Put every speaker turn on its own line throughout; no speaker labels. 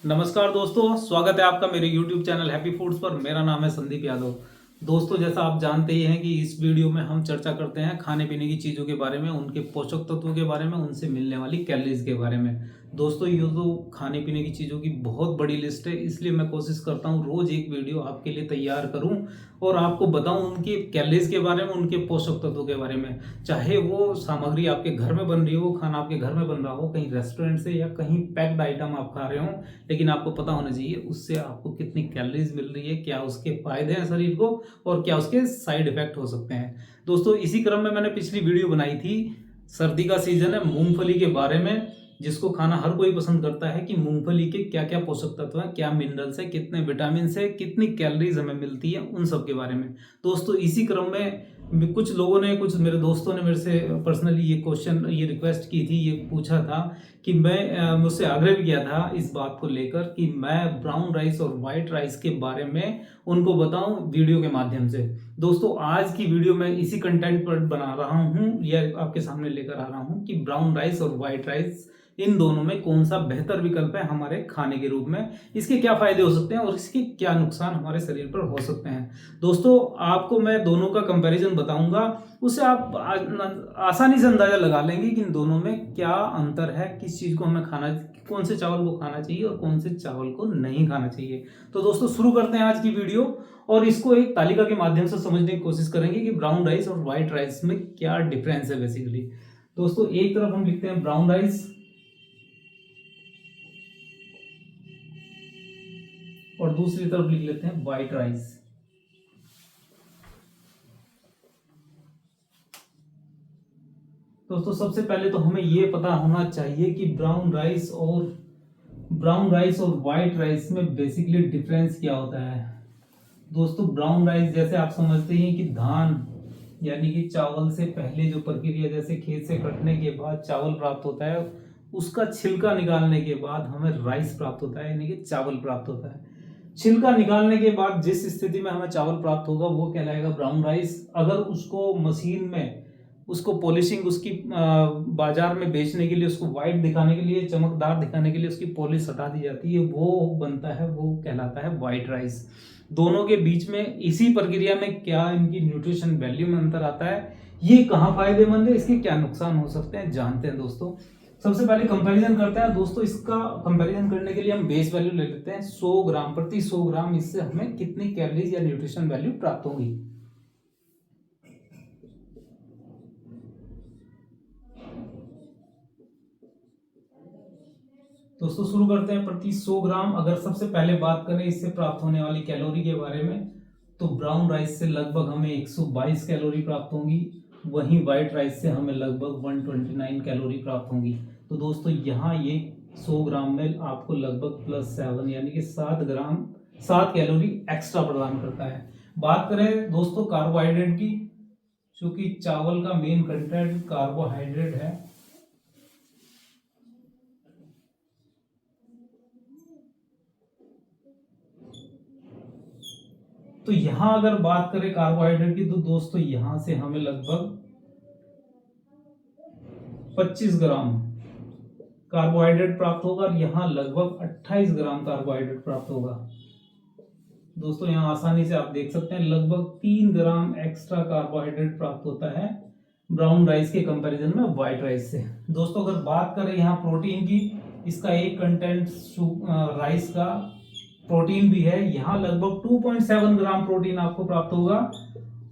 नमस्कार दोस्तों, स्वागत है आपका मेरे YouTube चैनल हैप्पी फूड्स पर। मेरा नाम है संदीप यादव। दोस्तों, जैसा आप जानते ही हैं कि इस वीडियो में हम चर्चा करते हैं खाने पीने की चीज़ों के बारे में, उनके पोषक तत्वों के बारे में, उनसे मिलने वाली कैलोरीज के बारे में। दोस्तों, ये तो खाने पीने की चीज़ों की बहुत बड़ी लिस्ट है, इसलिए मैं कोशिश करता हूँ रोज़ एक वीडियो आपके लिए तैयार करूँ और आपको बताऊँ उनकी कैलोरीज के बारे में, उनके पोषक तत्वों के बारे में। चाहे वो सामग्री आपके घर में बन रही हो, खाना आपके घर में बन रहा हो, कहीं रेस्टोरेंट से या कहीं पैक्ड आइटम आप खा रहे हो, लेकिन आपको पता होना चाहिए उससे आपको कितनी कैलोरीज मिल रही है, क्या उसके फायदे हैं शरीर को और क्या उसके साइड इफेक्ट हो सकते हैं। दोस्तों, इसी क्रम में मैंने पिछली वीडियो बनाई थी, सर्दी का सीजन है, मूंगफली के बारे में, जिसको खाना हर कोई पसंद करता है, कि मूंगफली के क्या क्या पोषक तत्व हैं, क्या मिनरल्स है, कितने विटामिन है, कितनी कैलोरीज हमें मिलती है, उन सब के बारे में। दोस्तों, इसी क्रम में कुछ लोगों ने, कुछ मेरे दोस्तों ने मेरे से पर्सनली ये रिक्वेस्ट की थी, ये पूछा था कि मैं मुझसे आग्रह भी किया था इस बात को लेकर कि मैं ब्राउन राइस और वाइट राइस के बारे में उनको बताऊं वीडियो के माध्यम से। दोस्तों, आज की वीडियो में इसी कंटेंट पर बना रहा हूं या आपके सामने लेकर आ रहा हूं कि ब्राउन राइस और वाइट राइस, इन दोनों में कौन सा बेहतर विकल्प है हमारे खाने के रूप में, इसके क्या फायदे हो सकते हैं और इसके क्या नुकसान हमारे शरीर पर हो सकते हैं। दोस्तों, आपको मैं दोनों का कंपैरिजन बताऊंगा, उससे आप आसानी से अंदाजा लगा लेंगे कि इन दोनों में क्या अंतर है, किस चीज को हमें खाना, कौन से चावल को खाना चाहिए और कौन से चावल को नहीं खाना चाहिए। तो दोस्तों, शुरू करते हैं आज की वीडियो और इसको एक तालिका के माध्यम से समझने की कोशिश करेंगे कि ब्राउन राइस और व्हाइट राइस में क्या डिफरेंस है बेसिकली। दोस्तों, एक तरफ हम लिखते हैं ब्राउन राइस और दूसरी तरफ लिख लेते हैं व्हाइट राइस। दोस्तों, सबसे पहले तो हमें यह पता होना चाहिए कि ब्राउन राइस और व्हाइट राइस में बेसिकली डिफरेंस क्या होता है। दोस्तों, ब्राउन राइस जैसे आप समझते हैं कि धान यानी कि चावल से पहले जो प्रक्रिया, जैसे खेत से कटने के बाद चावल प्राप्त होता है, उसका छिलका निकालने के बाद हमें राइस प्राप्त होता है, यानी कि चावल प्राप्त होता है। छिलका निकालने के बाद जिस स्थिति में हमें चावल प्राप्त होगा वो कहलाएगा ब्राउन राइस। अगर उसको मशीन में, उसको पॉलिशिंग, उसकी बाजार में बेचने के लिए, उसको व्हाइट दिखाने के लिए, चमकदार दिखाने के लिए उसकी पॉलिश हटा दी जाती है, वो बनता है, वो कहलाता है व्हाइट राइस। दोनों के बीच में इसी प्रक्रिया में क्या इनकी न्यूट्रिशन वैल्यू में अंतर आता है, ये कहाँ फायदेमंद है, इसके क्या नुकसान हो सकते हैं, जानते हैं। दोस्तों, सबसे पहले कंपैरिजन करते हैं। दोस्तों, इसका कंपैरिजन करने के लिए हम बेस वैल्यू ले लेते हैं 100 ग्राम प्रति 100 ग्राम, इससे हमें कितनी कैलोरीज या न्यूट्रिशन वैल्यू प्राप्त होगी। दोस्तों, शुरू करते हैं प्रति 100 ग्राम। अगर सबसे पहले बात करें इससे प्राप्त होने वाली कैलोरी के बारे में, तो ब्राउन राइस से लगभग हमें 122 कैलोरी प्राप्त होंगी, वहीं व्हाइट राइस से हमें लगभग 129 कैलोरी प्राप्त होंगी। तो दोस्तों, यहाँ ये 100 ग्राम में आपको लगभग +7 यानी कि 7 कैलोरी एक्स्ट्रा प्रदान करता है। बात करें दोस्तों कार्बोहाइड्रेट की, चूंकि चावल का मेन कंटेंट कार्बोहाइड्रेट है, तो यहां अगर बात करें कार्बोहाइड्रेट की, तो दोस्तों यहां से हमें लगभग 25 ग्राम कार्बोहाइड्रेट प्राप्त होगा और यहां लगभग 28 ग्राम कार्बोहाइड्रेट प्राप्त होगा। दोस्तों, यहां आसानी से आप देख सकते हैं लगभग 3 ग्राम एक्स्ट्रा कार्बोहाइड्रेट प्राप्त होता है ब्राउन राइस के कंपैरिजन में व्हाइट राइस से। दोस्तों, अगर बात करें यहाँ प्रोटीन की, इसका एक कंटेंट राइस का प्रोटीन भी है, यहाँ लगभग 2.7 ग्राम प्रोटीन आपको प्राप्त होगा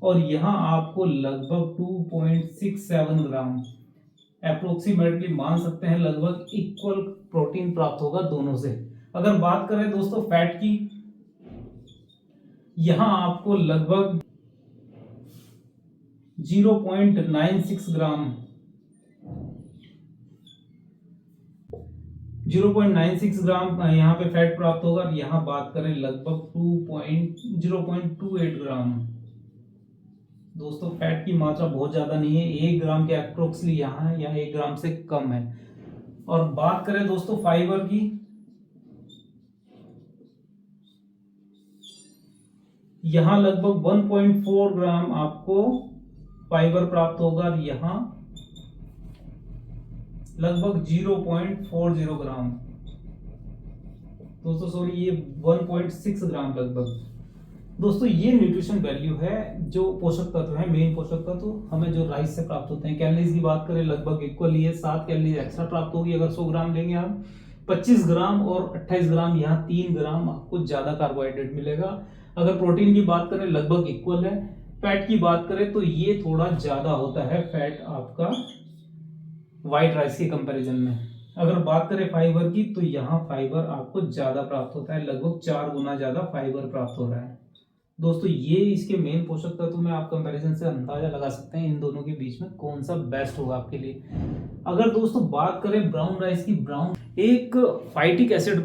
और यहाँ आपको लगभग 2.67 ग्राम, अप्रोक्सीमेटली मान सकते हैं लगभग इक्वल प्रोटीन प्राप्त होगा दोनों से। अगर बात करें दोस्तों फैट की, यहाँ आपको लगभग 0.96 ग्राम 0.96 ग्राम यहाँ पे फैट प्राप्त होगा और यहाँ बात करें लगभग 0.28 ग्राम। दोस्तों, फैट की मात्रा बहुत ज्यादा नहीं है, 1 ग्राम के अप्रोक्सीमेटली यहाँ है या 1 ग्राम से कम है। और बात करें दोस्तों फाइबर की, यहाँ लगभग 1.4 ग्राम आपको फाइबर प्राप्त होगा और यहाँ लगभग 0.40 ग्राम। दोस्तों सॉरी, ये 1.6 ग्राम लगभग। दोस्तों ये न्यूट्रिशन वैल्यू है, जो पोषक तत्व है, मेन पोषक तत्व हमें जो राइस से प्राप्त होते हैं। कैलोरीज की बात करें लगभग इक्वल ही है, 7 कैलोरीज एक्स्ट्रा प्राप्त होगी अगर 100 ग्राम लेंगे हम। 25 ग्राम और 28 ग्राम, यहाँ 3 ग्राम आपको ज्यादा कार्बोहाइड्रेट मिलेगा। अगर प्रोटीन की बात करें लगभग इक्वल है। फैट की बात करें तो ये थोड़ा ज्यादा होता है फैट आपका व्हाइट राइस के कंपैरिजन में। अगर बात करें फाइबर की तो यहाँ फाइबर आपको ज्यादा प्राप्त होता है, लगभग 4 गुना ज्यादा फाइबर प्राप्त हो रहा है। दोस्तों ये इसके मेन पोषक तत्व में आप कंपैरिजन से अंदाजा लगा सकते हैं इन दोनों के बीच में कौन सा बेस्ट होगा आपके लिए। अगर दोस्तों बात करें ब्राउन राइस की, ब्राउन एक फाइटिक एसिड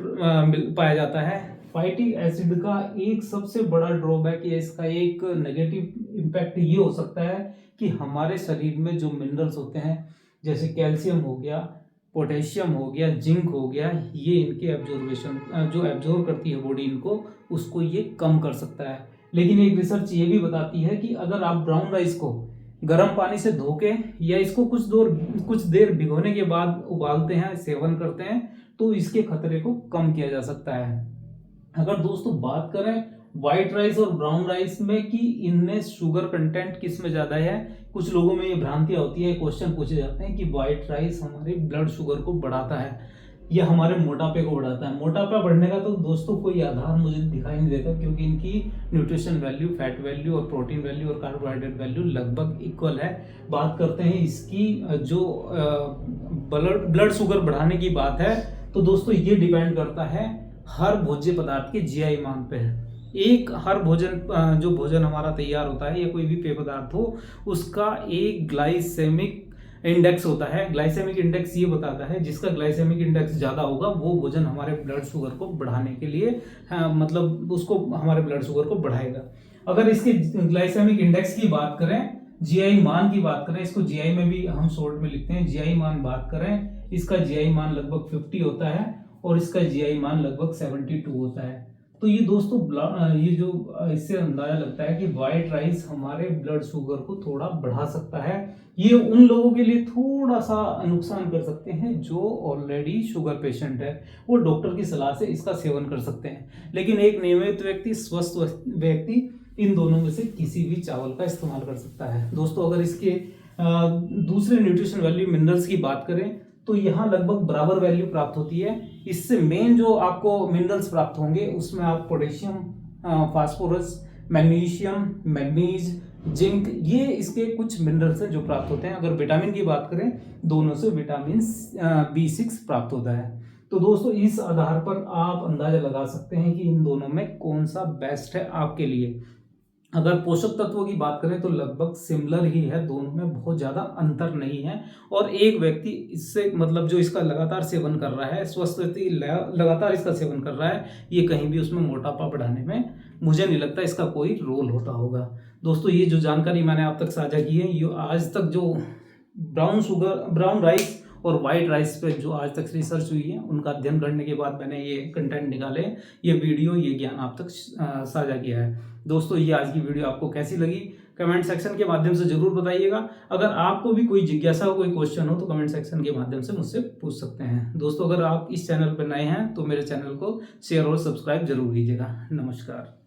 पाया जाता है। फाइटिक एसिड का एक सबसे बड़ा ड्रॉबैक या इसका एक नेगेटिव इम्पैक्ट ये हो सकता है कि हमारे शरीर में जो मिनरल्स होते हैं जैसे कैल्शियम हो गया, पोटेशियम हो गया, जिंक हो गया, ये इनके एब्जॉर्बेशन जो एब्जॉर्ब करती है बॉडी इनको, उसको ये कम कर सकता है। लेकिन एक रिसर्च ये भी बताती है कि अगर आप ब्राउन राइस को गर्म पानी से धो के या इसको कुछ देर भिगोने के बाद उबालते हैं, सेवन करते हैं, तो इसके खतरे को कम किया जा सकता है। अगर दोस्तों बात करें व्हाइट राइस और ब्राउन राइस में कि इनमें शुगर कंटेंट किस में ज्यादा है, कुछ लोगों में ये भ्रांतियां होती है, क्वेश्चन पूछे जाते हैं कि व्हाइट राइस हमारे ब्लड शुगर को बढ़ाता है या हमारे मोटापे को बढ़ाता है। मोटापा बढ़ने का तो दोस्तों कोई आधार मुझे दिखाई नहीं देता, क्योंकि इनकी न्यूट्रिशन वैल्यू, फैट वैल्यू और प्रोटीन वैल्यू और कार्बोहाइड्रेट वैल्यू लगभग इक्वल है। बात करते हैं इसकी जो ब्लड शुगर बढ़ाने की बात है, तो दोस्तों ये डिपेंड करता है हर भोज्य पदार्थ के जीआई मान पे है। एक हर भोजन जो भोजन हमारा तैयार होता है या कोई भी पेय पदार्थ हो, उसका एक ग्लाइसेमिक इंडेक्स होता है। ग्लाइसेमिक इंडेक्स ये बताता है जिसका ग्लाइसेमिक इंडेक्स ज्यादा होगा वो भोजन हमारे ब्लड शुगर को बढ़ाने के लिए मतलब उसको हमारे ब्लड शुगर को बढ़ाएगा। अगर इसके ग्लाइसेमिक इंडेक्स की बात करें, जीआई मान की बात करें, इसको जीआई में भी हम शॉर्ट में लिखते हैं, जीआई मान बात करें, इसका जीआई मान लगभग 50 होता है और इसका जीआई मान लगभग 72 होता है। तो ये दोस्तों ये जो इससे अंदाजा लगता है कि व्हाइट राइस हमारे ब्लड शुगर को थोड़ा बढ़ा सकता है। ये उन लोगों के लिए थोड़ा सा नुकसान कर सकते हैं जो ऑलरेडी शुगर पेशेंट है, वो डॉक्टर की सलाह से इसका सेवन कर सकते हैं। लेकिन एक नियमित व्यक्ति, स्वस्थ व्यक्ति इन दोनों में से किसी भी चावल का इस्तेमाल कर सकता है। दोस्तों अगर इसके दूसरे न्यूट्रिशन वैल्यू मिनरल्स की बात करें तो यहाँ लगभग बराबर वैल्यू प्राप्त होती है। इससे मेन जो आपको मिनरल्स प्राप्त होंगे उसमें आप potassium, phosphorus, magnesium, manganese, zinc, ये इसके कुछ मिनरल्स हैं जो प्राप्त होते हैं। अगर विटामिन की बात करें, दोनों से विटामिन B6 प्राप्त होता है। तो दोस्तों इस आधार पर आप अंदाजा लगा सकते हैं कि इन दोनों में कौन सा बेस्ट है आपके लिए। अगर पोषक तत्वों की बात करें तो लगभग सिमिलर ही है, दोनों में बहुत ज़्यादा अंतर नहीं है। और एक व्यक्ति इससे मतलब जो इसका लगातार सेवन कर रहा है, स्वस्थ व्यक्ति लगातार इसका सेवन कर रहा है, ये कहीं भी उसमें मोटापा बढ़ाने में मुझे नहीं लगता इसका कोई रोल होता होगा। दोस्तों ये जो जानकारी मैंने आप तक साझा की है, ये आज तक जो ब्राउन राइस और वाइट राइस पे जो आज तक रिसर्च हुई है उनका अध्ययन करने के बाद मैंने ये कंटेंट निकाले, ये वीडियो, ये ज्ञान आप तक साझा किया है। दोस्तों ये आज की वीडियो आपको कैसी लगी कमेंट सेक्शन के माध्यम से जरूर बताइएगा। अगर आपको भी कोई जिज्ञासा हो, कोई क्वेश्चन हो तो कमेंट सेक्शन के माध्यम से मुझसे पूछ सकते हैं। दोस्तों अगर आप इस चैनल पर नए हैं तो मेरे चैनल को शेयर और सब्सक्राइब जरूर कीजिएगा। नमस्कार।